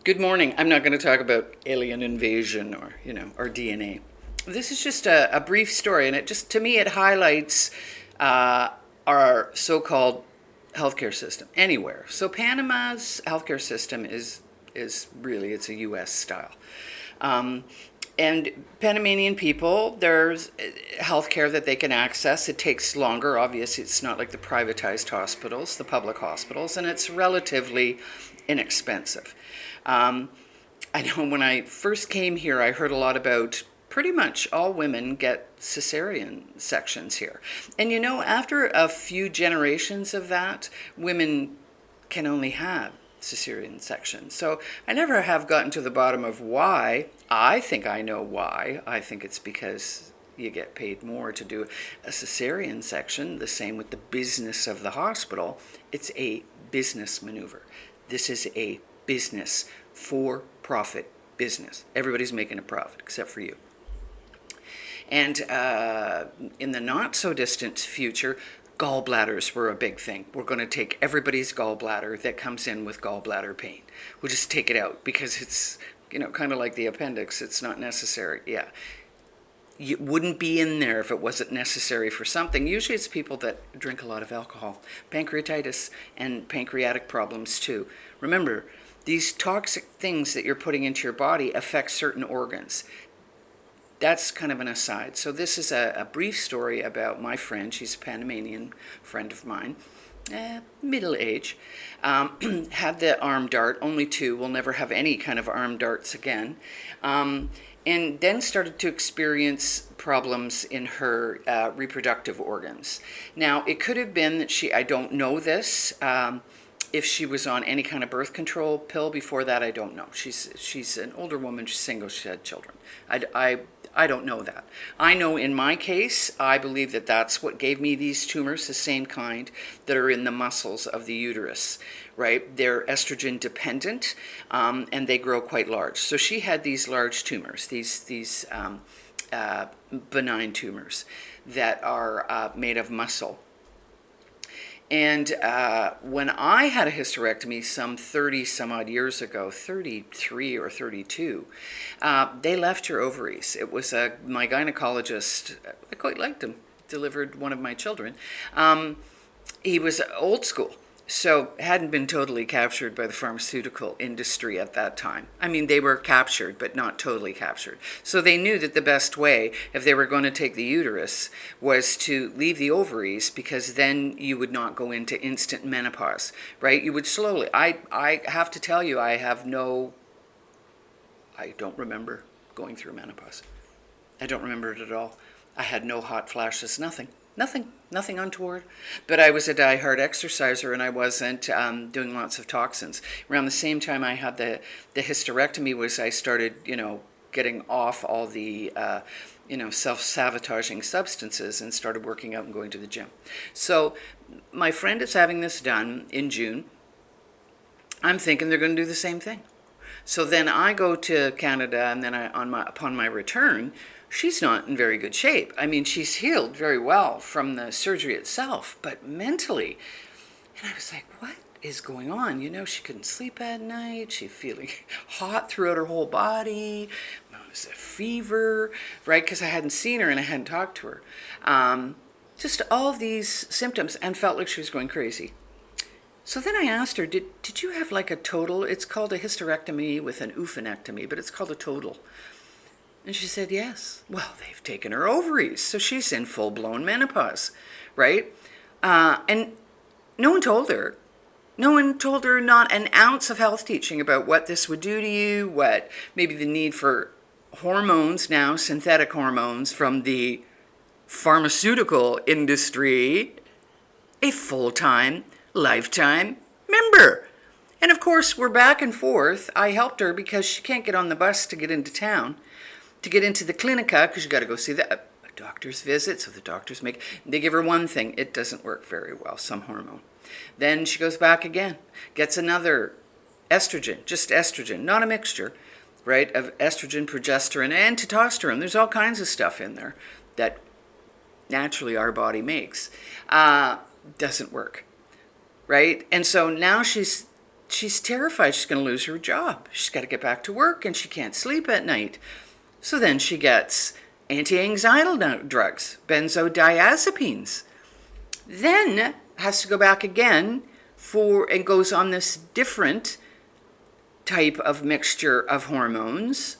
Good morning. I'm not going to talk about alien invasion or, our DNA. This is just a brief story, and it just, to me, it highlights uh, our so-called healthcare system anywhere. So Panama's healthcare system is really, it's a U.S. style. Um, and Panamanian people, there's healthcare that they can access. It takes longer, obviously. It's not like the privatized hospitals, the public hospitals, and it's relatively inexpensive. Um, I know when I first came here, I heard a lot about pretty much all women get cesarean sections here. And after a few generations of that, women can only have cesarean sections. So I never have gotten to the bottom of why. I think I know why. I think it's because you get paid more to do a cesarean section, the same with the business of the hospital. It's a business maneuver. This is a business, for profit business. Everybody's making a profit except for you. And in the not so distant future, gallbladders were a big thing. We're going to take everybody's gallbladder that comes in with gallbladder pain. We'll just take it out because it's, kind of like the appendix. It's not necessary. Yeah. It wouldn't be in there if it wasn't necessary for something. Usually it's people that drink a lot of alcohol, pancreatitis, and pancreatic problems too. Remember, these toxic things that you're putting into your body affect certain organs. That's kind of an aside. So this is a brief story about my friend. She's a Panamanian friend of mine, middle age, had the arm dart, only two, will never have any kind of arm darts again, and then started to experience problems in her reproductive organs. Now, it could have been that I don't know this, if she was on any kind of birth control pill before that, I don't know. She's an older woman, she's single, she had children. I don't know that. I know in my case, I believe that that's what gave me these tumors, the same kind that are in the muscles of the uterus, right? They're estrogen dependent, and they grow quite large. So she had these large tumors, these benign tumors that are made of muscle. And when I had a hysterectomy some 30 some odd years ago, 33 or 32, they left your ovaries. It was my gynecologist, I quite liked him, delivered one of my children. He was old school. So hadn't been totally captured by the pharmaceutical industry at that time. I mean, they were captured, but not totally captured. So they knew that the best way, if they were going to take the uterus, was to leave the ovaries, because then you would not go into instant menopause, right? You would slowly. I have to tell you, I don't remember going through menopause. I don't remember it at all. I had no hot flashes, nothing untoward. But I was a die-hard exerciser, and I wasn't doing lots of toxins. Around the same time I had the hysterectomy was I started, getting off all the, self-sabotaging substances and started working out and going to the gym. So my friend is having this done in June. I'm thinking they're going to do the same thing. So then I go to Canada, and then upon my return, she's not in very good shape. I mean, she's healed very well from the surgery itself, but mentally. And I was like, what is going on? She couldn't sleep at night. She's feeling hot throughout her whole body. It was a fever, right? Because I hadn't seen her and I hadn't talked to her. Just all of these symptoms, and felt like she was going crazy. So then I asked her, did you have like a total? It's called a hysterectomy with an oophorectomy, but it's called a total. And she said, yes. Well, they've taken her ovaries, so she's in full-blown menopause, right? And no one told her. No one told her not an ounce of health teaching about what this would do to you, what maybe the need for hormones now, synthetic hormones from the pharmaceutical industry, a full-time, lifetime member. And of course, we're back and forth. I helped her because she can't get on the bus to get into town, to get into the clinica, because you got to go see a doctor's visit. So the doctors they give her one thing. It doesn't work very well, some hormone. Then she goes back again, gets another estrogen, just estrogen, not a mixture, right, of estrogen, progesterone, and testosterone. There's all kinds of stuff in there that naturally our body makes. Doesn't work, right? And so now she's she's terrified she's going to lose her job. She's got to get back to work and she can't sleep at night. So then she gets anti-anxiety drugs, benzodiazepines. Then has to go back again and goes on this different type of mixture of hormones.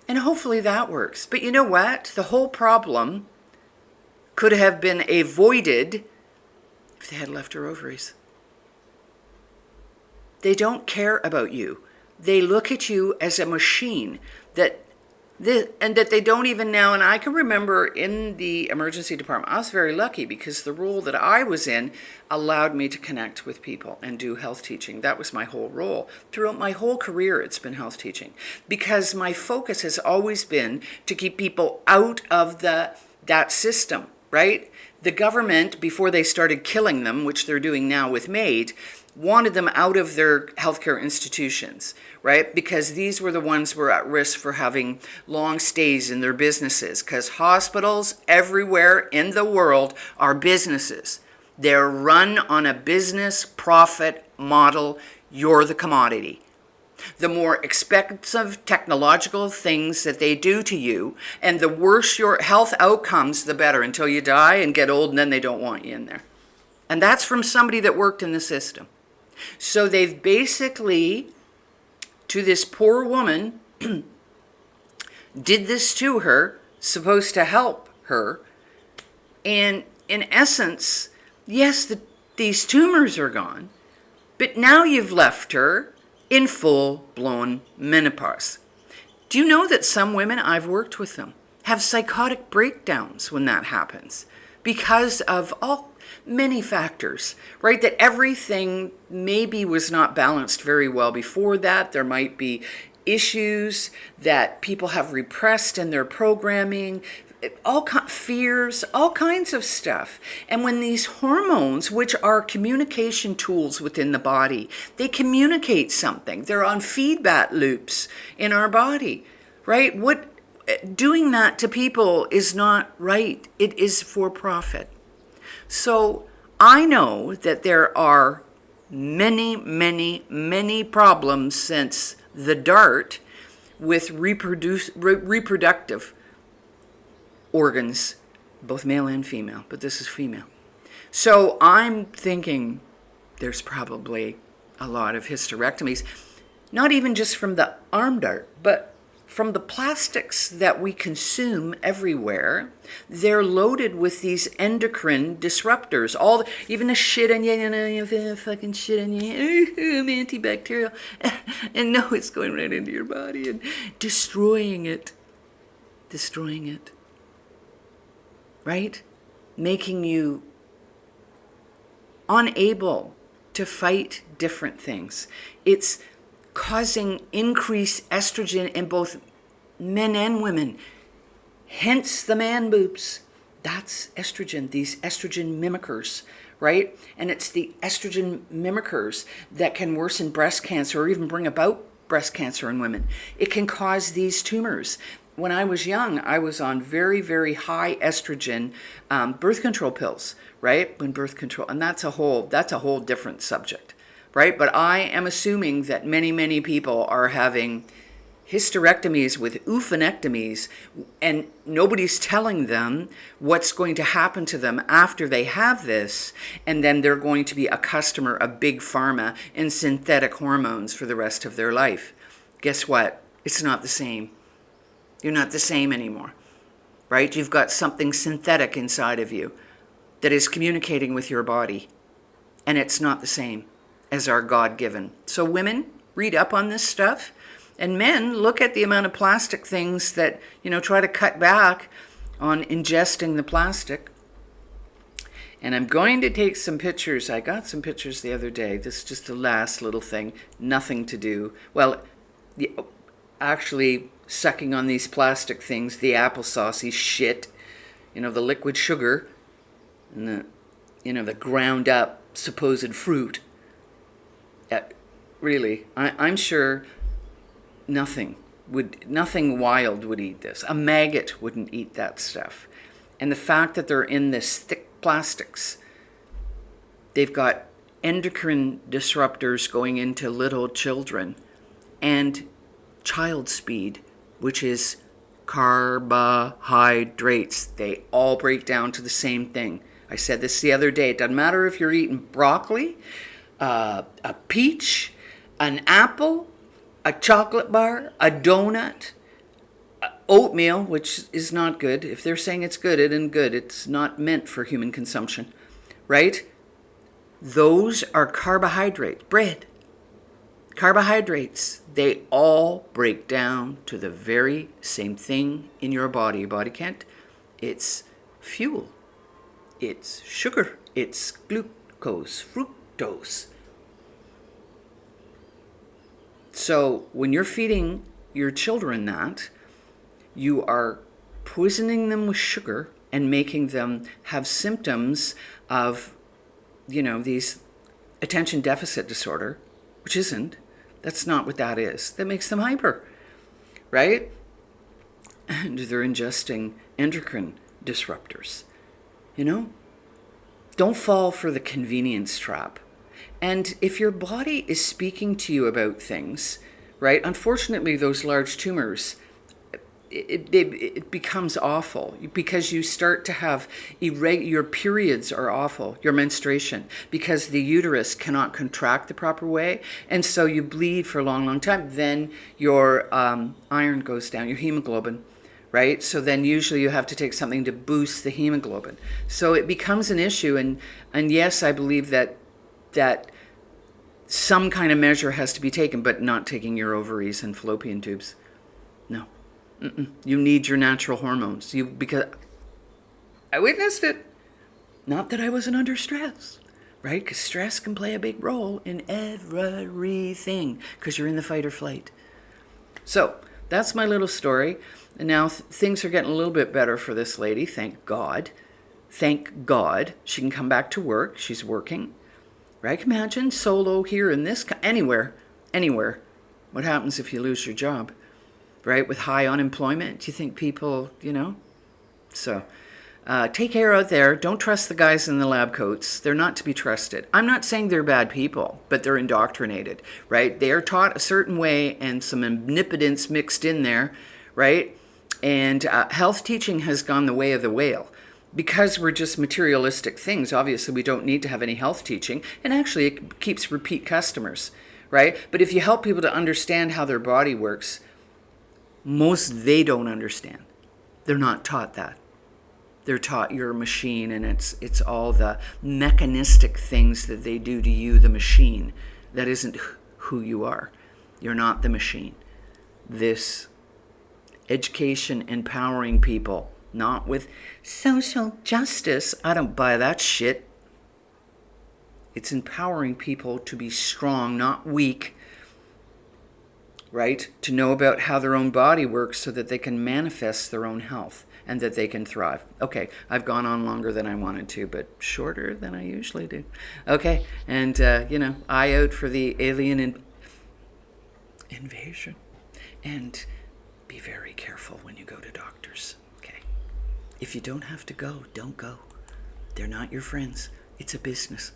And hopefully that works. But you know what? The whole problem could have been avoided if they had left her ovaries. They don't care about you. They look at you as a machine and that they don't even now. And I can remember in the emergency department, I was very lucky because the role that I was in allowed me to connect with people and do health teaching. That was my whole role. Throughout my whole career, it's been health teaching because my focus has always been to keep people out of that system, right? The government, before they started killing them, which they're doing now with MAID, wanted them out of their healthcare institutions, right? Because these were the ones who were at risk for having long stays in their businesses. Because hospitals everywhere in the world are businesses. They're run on a business profit model. You're the commodity. The more expensive technological things that they do to you, and the worse your health outcomes, the better, until you die and get old, and then they don't want you in there. And that's from somebody that worked in the system. So they've basically, to this poor woman, did this to her, supposed to help her. And in essence, yes, these tumors are gone, but now you've left her in full-blown menopause. Do you know that some women, I've worked with them, have psychotic breakdowns when that happens because of many factors, right? That everything maybe was not balanced very well before that. There might be issues that people have repressed in their programming, fears, all kinds of stuff. And when these hormones, which are communication tools within the body, they communicate something. They're on feedback loops in our body, right? Doing that to people is not right. It is for profit. So I know that there are many, many, many problems since the DART with reproductive organs, both male and female, but this is female. So I'm thinking there's probably a lot of hysterectomies, not even just from the arm dart, but from the plastics that we consume everywhere. They're loaded with these endocrine disruptors. Even the shit in you, fucking shit in you, I'm antibacterial. And no, it's going right into your body and destroying it. Right? Making you unable to fight different things. It's causing increased estrogen in both men and women. Hence the man boobs. That's estrogen, these estrogen mimickers, right? And it's the estrogen mimickers that can worsen breast cancer or even bring about breast cancer in women. It can cause these tumors. When I was young, I was on very, very high estrogen birth control pills, right? And that's a whole different subject, right? But I am assuming that many, many people are having hysterectomies with oophorectomies, and nobody's telling them what's going to happen to them after they have this, and then they're going to be a customer of big pharma and synthetic hormones for the rest of their life. Guess what? It's not the same. You're not the same anymore, right? You've got something synthetic inside of you that is communicating with your body, and it's not the same as our God-given. So women, read up on this stuff, and men, look at the amount of plastic things that, try to cut back on ingesting the plastic. And I'm going to take some pictures. I got some pictures the other day. This is just the last little thing, nothing to do. Well, actually sucking on these plastic things, the applesauce shit, the liquid sugar, and the ground up supposed fruit. Really, I'm sure nothing wild would eat this. A maggot wouldn't eat that stuff. And the fact that they're in this thick plastics, they've got endocrine disruptors going into little children, and child speed, which is carbohydrates. They all break down to the same thing. I said this the other day. It doesn't matter if you're eating broccoli, a peach, an apple, a chocolate bar, a donut, oatmeal, which is not good. If they're saying it's good, it isn't good. It's not meant for human consumption, right? Those are carbohydrates. Bread, carbohydrates. They all break down to the very same thing in your body. Your body can't. It's fuel. It's sugar. It's glucose, fructose. So when you're feeding your children that, you are poisoning them with sugar and making them have symptoms of, these attention deficit disorder, which isn't. That's not what that is. That makes them hyper, right? And they're ingesting endocrine disruptors. Don't fall for the convenience trap. And if your body is speaking to you about things, right? Unfortunately, those large tumors, it becomes awful because you start to have your periods are awful, your menstruation, because the uterus cannot contract the proper way, and so you bleed for a long, long time. Then your iron goes down, your hemoglobin, right? So then usually you have to take something to boost the hemoglobin. So it becomes an issue, and yes, I believe that some kind of measure has to be taken, but not taking your ovaries and fallopian tubes. No. You need your natural hormones. Because I witnessed it. Not that I wasn't under stress, right? Because stress can play a big role in everything because you're in the fight or flight. So that's my little story. And now things are getting a little bit better for this lady. Thank God. Thank God. She can come back to work. She's working. Right? Imagine solo here in this, anywhere. What happens if you lose your job? Right? With high unemployment, do you think people, So take care out there. Don't trust the guys in the lab coats. They're not to be trusted. I'm not saying they're bad people, but they're indoctrinated, right? They are taught a certain way and some omnipotence mixed in there, right? And health teaching has gone the way of the whale. Because we're just materialistic things, obviously we don't need to have any health teaching. And actually it keeps repeat customers, right? But if you help people to understand how their body works, most they don't understand. They're not taught that. They're taught you're a machine, and it's all the mechanistic things that they do to you, the machine. That isn't who you are. You're not the machine. This education, empowering people, not with social justice. I don't buy that shit. It's empowering people to be strong, not weak, right? To know about how their own body works so that they can manifest their own health and that they can thrive. Okay, I've gone on longer than I wanted to, but shorter than I usually do. Okay, and, eye out for the alien invasion. And be very careful when you go to doctors, okay? If you don't have to go, don't go. They're not your friends. It's a business.